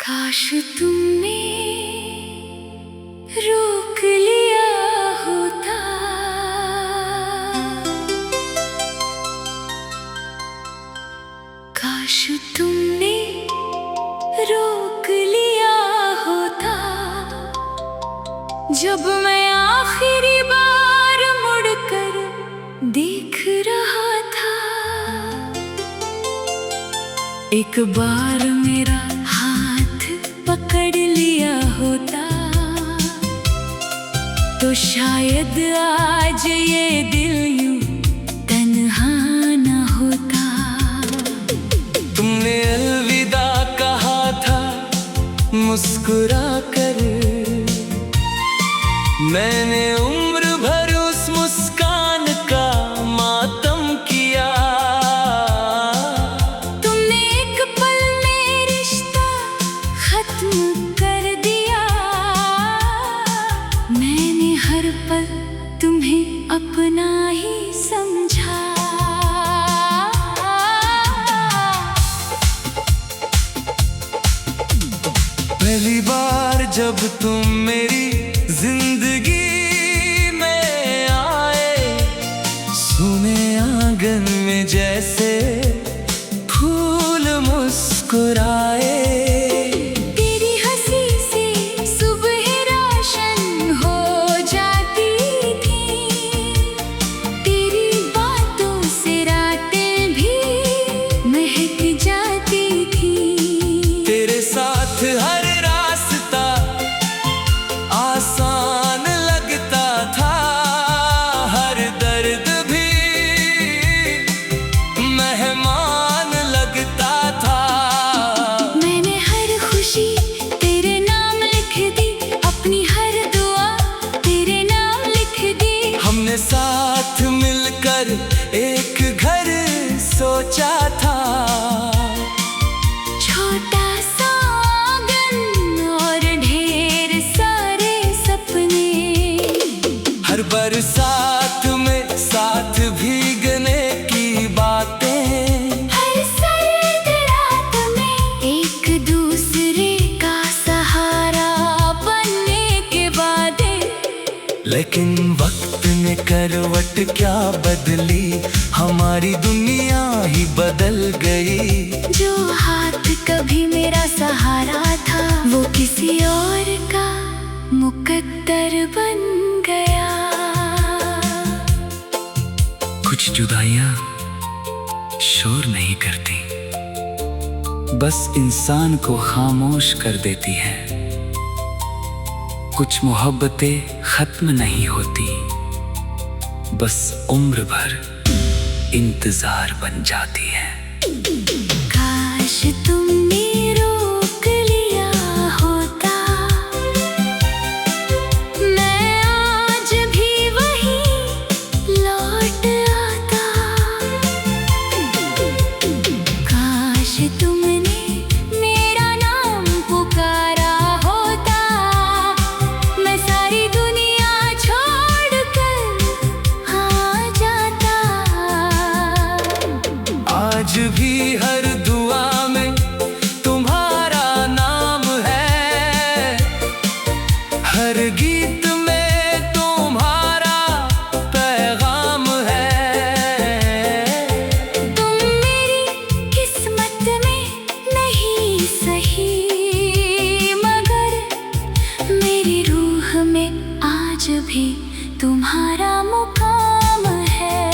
काश तुमने रोक लिया होता, काश तुमने रोक लिया होता। जब मैं आखिरी बार मुड़कर देख रहा था, एक बार मेरा हाथ पकड़ लिया होता, तो शायद आज ये दिल यूं तन्हा न होता। तुमने अलविदा कहा था मुस्कुरा कर, मैंने उम्र भर उस मुस्कान का मातम किया। तुमने एक पल में रिश्ता खत्म कर दिया, मैंने हर पल तुम्हें अपना ही समझा। पहली बार जब तुम मेरी जिंदगी में आए, सुने आंगन में जैसे फूल मुस्कुराए। तेरी हंसी से सुबह रोशन हो जाती थी, तेरी बातों से रातें भी महक जाती थी। तेरे साथ हर रास्ता आसान लगता था, हर दर्द भी मेहमान लगता था। मैंने हर खुशी तेरे नाम लिख दी, अपनी हर दुआ तेरे नाम लिख दी। हमने साथ मिलकर एक घर सोचा था, छोटा सा आंगन और ढेर सारे सपने। हर बरसात में साथ भीगने की बातें, हर सर्द रात में एक दूसरे का सहारा बनने के वादे। लेकिन वक्त ने करवट क्या बदली, हमारी दुनिया ही बदल गई। जो हाथ कभी मेरा सहारा था, वो किसी और का मुकद्दर बन गया। कुछ जुदाइयां शोर नहीं करती, बस इंसान को खामोश कर देती हैं। कुछ मोहब्बतें खत्म नहीं होती, बस उम्र भर इंतजार बन जाती हैं। काश तुमने रोक लिया होता, मैं आज भी वहीं लौट आता। काश तुमने मेरा नाम पुकारा होता, मैं सारी दुनिया छोड़कर आ जाता। आज भी हर दुआ में तुम्हारा नाम है, हर गीत में तुम्हारा पैगाम है। तुम मेरी किस्मत में नहीं सही, मगर मेरी रूह में आज भी तुम्हारा मुकाम है।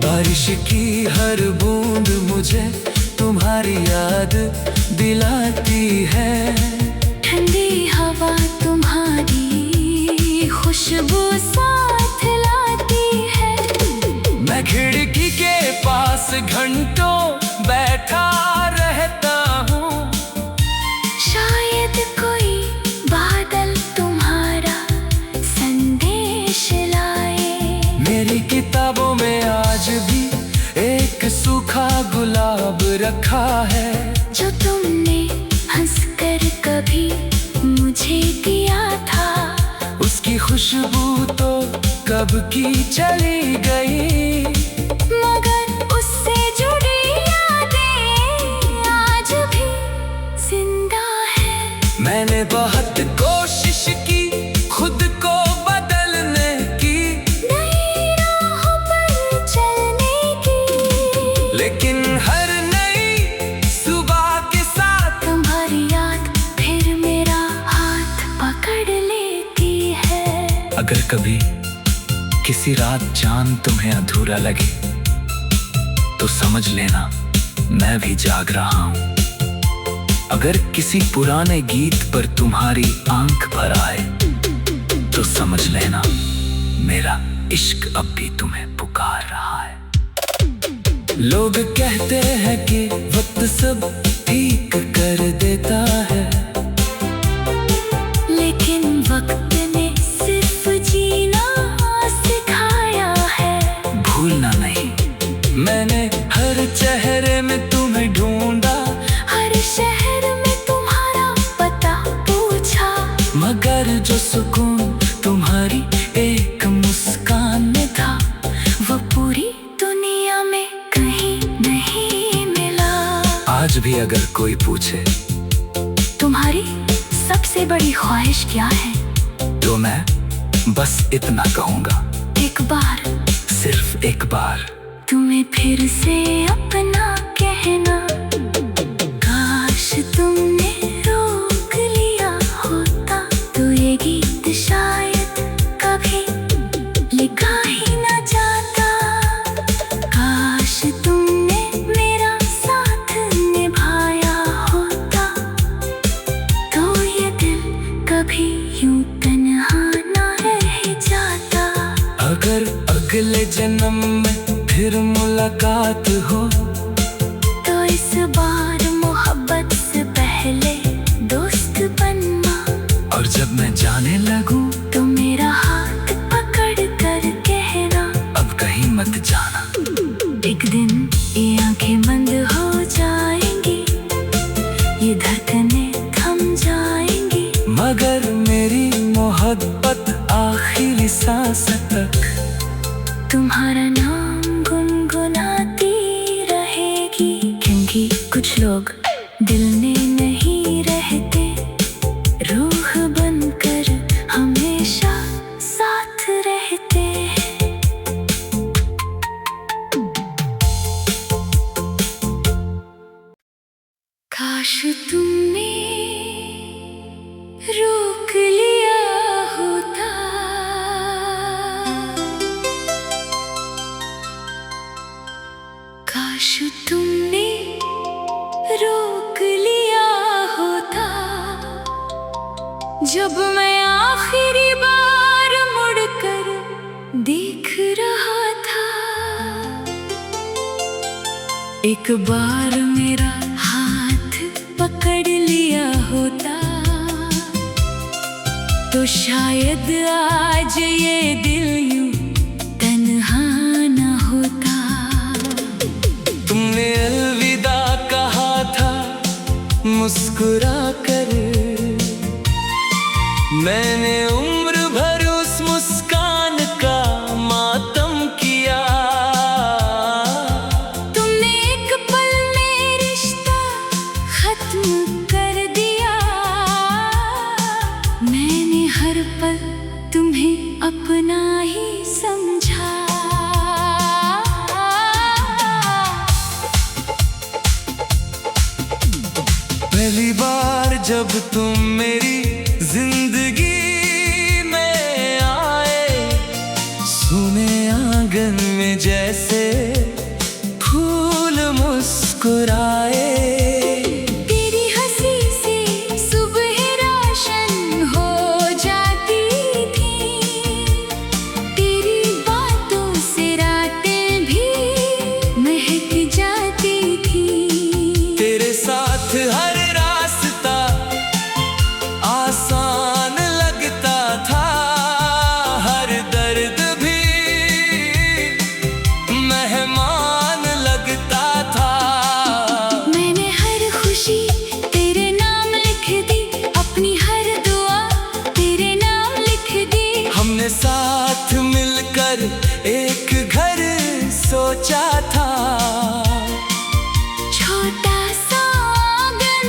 बारिश की हर बूंद मुझे तुम्हारी याद दिलाती है, ठंडी हवा तुम्हारी खुशबू साथ लाती है। मैं खिड़की के पास घंटों बैठा रहता हूँ, शायद कोई बादल तुम्हारा संदेश लाए। मेरी किताबों में आज भी एक सूखा गुलाब रखा है, जो तुमने हंसकर कभी मुझे दिया था। उसकी खुशबू तो कब की चली गई, मगर उससे जुड़ी यादें आज भी जिंदा मैंने बहुत कोशिश की खुद को बदलने की, नई राहों पर चलने की, लेकिन हर नई सुबह के साथ तुम्हारी याद फिर मेरा हाथ पकड़ लेती है। अगर कभी किसी रात चांद तुम्हें अधूरा लगे तो समझ लेना मैं भी जाग रहा हूँ। अगर किसी पुराने गीत पर तुम्हारी आंख भर आए तो समझ लेना मेरा इश्क अब भी तुम्हें पुकार रहा है। लोग कहते हैं कि वक्त सब ठीक कर देता है, लेकिन वक्त ने सिर्फ जीना सिखाया है। भूलना नहीं, मैंने हर चेहरे में तुम्हें ढूंढा, हर शहर में तुम्हारा पता पूछा, मगर जो सुकून तुम्हारी एक मुस्कान में था वो पूरी दुनिया में कहीं नहीं मिला। आज भी अगर कोई पूछे तुम्हारी सबसे बड़ी ख्वाहिश क्या है, तो मैं बस इतना कहूँगा, एक बार, सिर्फ एक बार तुम्हें फिर से अपना कहना। काश तुमने रोक लिया होता तो ये गीत शायद कभी लिखा ही न जाता। काश तुमने मेरा साथ निभाया होता तो ये दिल कभी यूं तन्हा न रह जाता। अगर अगले जन्म में फिर मुलाकात हो तो इस बार मोहब्बत से पहले दोस्त बनना, और जब मैं जाने लगूं तो मेरा हाथ पकड़ कर कहना, अब कहीं मत जाना। एक दिन ये आंखें बंद हो जाएंगी, ये धड़कनें थम जाएंगी, मगर मेरी मोहब्बत आखिरी सांस तक तुम्हारा नाम गुनगुनाती रहेगी। क्योंकि कुछ लोग दिल में नहीं रहते, रूह बनकर हमेशा साथ रहते हैं। काश तुमने रोक लिया होता, काश तुमने रोक लिया होता, जब मैं आखिरी बार मुड़कर देख रहा था। एक बार मेरा हाथ पकड़ लिया होता तो शायद आज ये दिल यूं तन्हा न होता। तुमने अलविदा कहा था मुस्कुरा कर, मैंने उम्र भर उस मुस्कान का मातम किया। तुमने एक पल में रिश्ता खत्म कर दिया, मैंने हर पल तुम्हें अपना ही समझा। पहली बार जब तुम मेरी जिंदगी में आए, सुने आंगन में जैसे फूल मुस्कुराए। तेरी हंसी से सुबह रोशन हो जाती थी, तेरी बातों से रातें भी महक जाती थी। तेरे साथ हर रास्ता आसान लगता था, हर दर्द भी मेहमान लगता था। मैंने हर खुशी तेरे नाम लिख दी, अपनी हर दुआ तेरे नाम लिख दी। हमने साथ मिलकर एक घर सोचा था, छोटा सा आंगन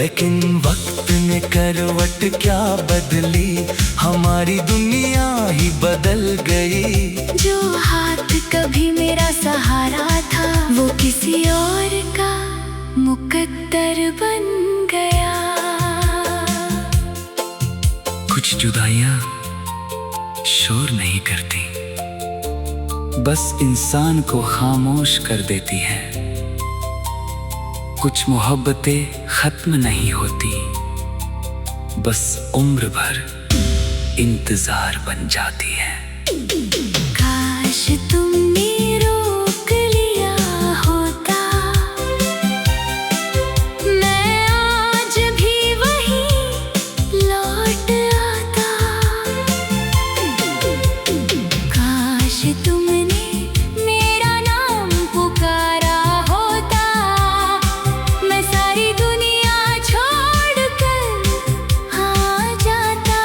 लेकिन वक्त ने करवट क्या बदली, हमारी दुनिया ही बदल गई। जो हाथ कभी मेरा सहारा था वो किसी और का मुकद्दर बन गया। कुछ जुदाइयां शोर नहीं करती, बस इंसान को खामोश कर देती हैं। कुछ मोहब्बतें खत्म नहीं होती, बस उम्र भर इंतजार बन जाती है। काश तुमने रोक लिया होता, मैं आज भी वहीं लौट आता। काश तुमने मेरा नाम पुकारा होता, मैं सारी दुनिया छोड़कर आ जाता।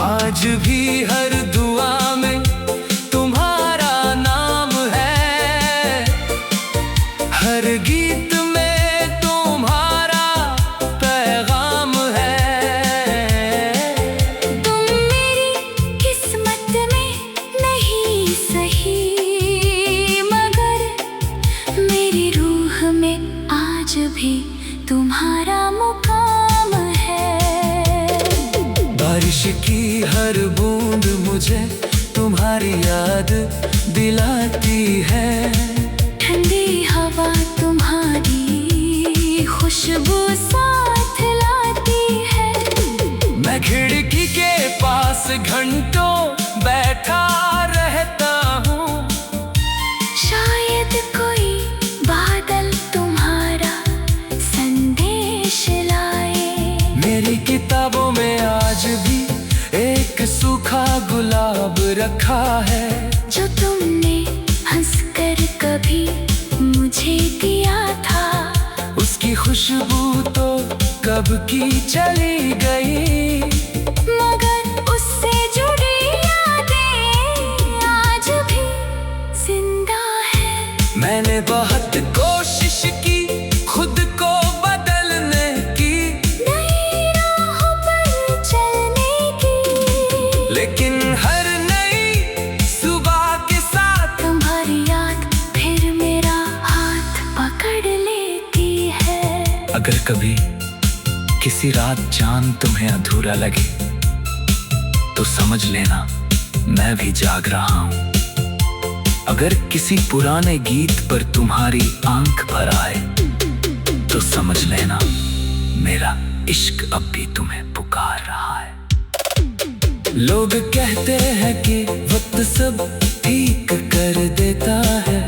आज भी हर दुआ में तुम्हारा नाम है, हर गीत में तुम्हारा पैगाम है। तुम मेरी किस्मत में नहीं सही, मगर मेरी रूह में आज भी तुम्हारा मुकाम है। बारिश की हर बूंद मुझे तुम्हारी याद दिलाती है। ठंडी हवा तुम्हारी खुशबू साथ लाती है। मैं खिड़की के पास घंटों बैठा रहता हूँ, शायद कोई बादल तुम्हारा संदेश लाए। मेरी किताबों में आज भी एक सूखा गुलाब रखा है, जो तुमने हंसकर कभी मुझे दिया था। उसकी खुशबू तो कब की चली गई, मगर उससे जुड़ी यादें आज भी जिंदा है। मैंने बहुत कोशिश की खुद को बदलने की, नई राहों पर चलने की, लेकिन हर नई सुबह के साथ तुम्हारी याद फिर मेरा हाथ पकड़ लेती है। अगर कभी किसी रात चांद तुम्हें अधूरा लगे तो समझ लेना मैं भी जाग रहा हूँ। अगर किसी पुराने गीत पर तुम्हारी आंख भर आए तो समझ लेना मेरा इश्क अब भी तुम्हें पुकार रहा है। लोग कहते हैं कि वक्त सब ठीक कर देता है,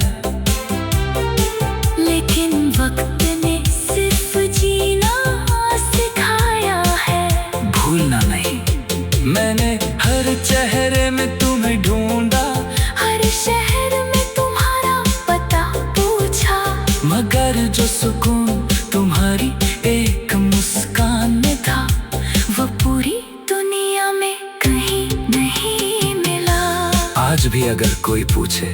लेकिन वक्त ने सिर्फ जीना सिखाया है। भूलना नहीं, मैंने हर चेहरे में तुम्हें ढूंढा, हर शहर में तुम्हारा पता पूछा, मगर जो सुकून तुम्हारी एक मुस्कान में था वो पूरी दुनिया में कहीं नहीं मिला। आज भी अगर कोई पूछे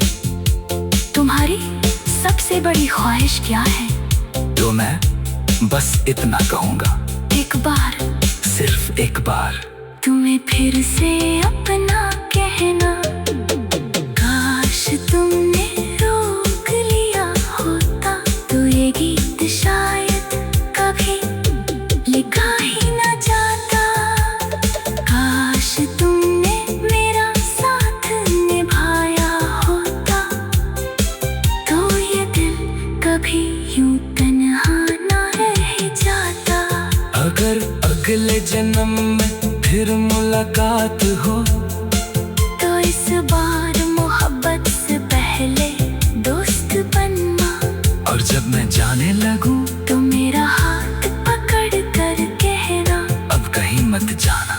तुम्हारी सबसे बड़ी ख्वाहिश क्या है, तो मैं बस इतना कहूँगा, एक बार, सिर्फ एक बार तुम्हें फिर से अपना कहना। काश तुमने रोक लिया होता, तो ये गीत शायद कभी लिखा ही न जाता। काश तुमने मेरा साथ निभाया होता, तो ये दिल कभी यूं तन्हा न रह जाता। अगर अगले जन्म में फिर मुलाकात हो, तो इस बार मोहब्बत से पहले दोस्त बनना। और जब मैं जाने लगूं तो मेरा हाथ पकड़ कर कहना, अब कहीं मत जाना।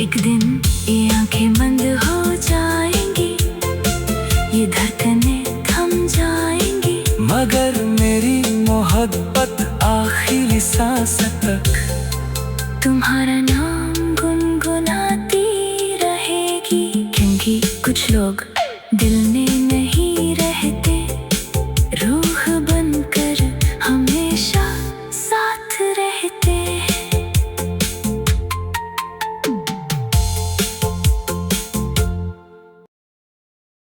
एक दिन ये आंखें बंद हो जाएंगी, ये धड़कनें थम जाएंगी, मगर मेरी मोहब्बत आखिरी सांस तक तुम्हारा नाम गुनगुनाती रहेगी। क्योंकि कुछ लोग दिल में